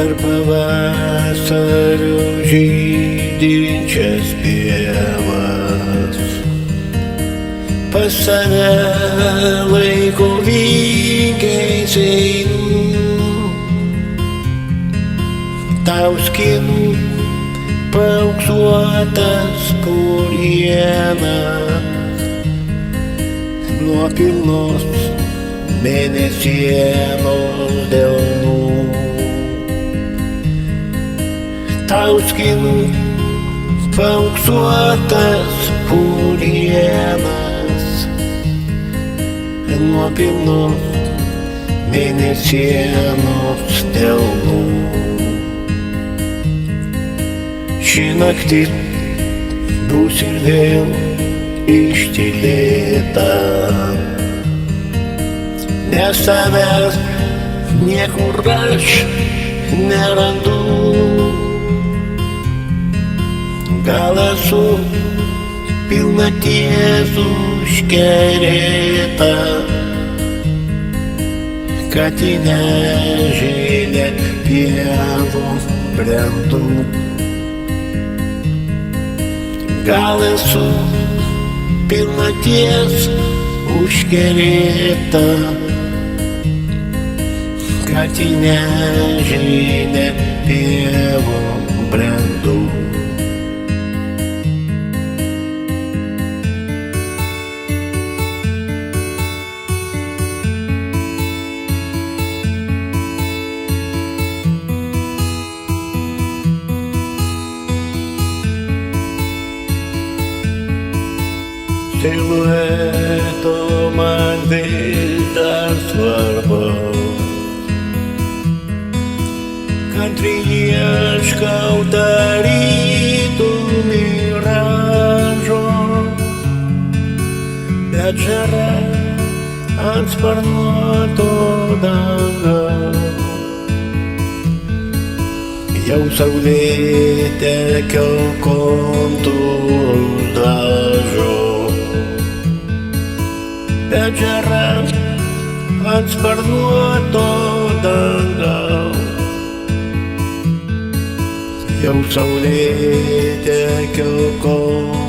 per pavasario žydinčias pievas. Pas save laiko vingiais einu, tau skinu paauksuotas purienas nuo pilnos mėnesienos delnų. Tau skinu paauksuotas purienas nuo pilnos mėnesienos delnų. Ši naktis bus ir vėl ištylėta, nes tavęs niekur aš nerandu. Gal esu pilnaties užkerėta, kad į nežylę pievos brendu. Gal esu pilnaties užkerėta, kad į nežylę pievos brendu. Silueto man vis dar svarbu, kantriai ieškau tarytum miražo, bet žara ant sparnuoto dangaus. Jau saulėtekio kontūrus dažo, bet žara ant sparnuoto dangaus. Jau saulėtekio kontūrus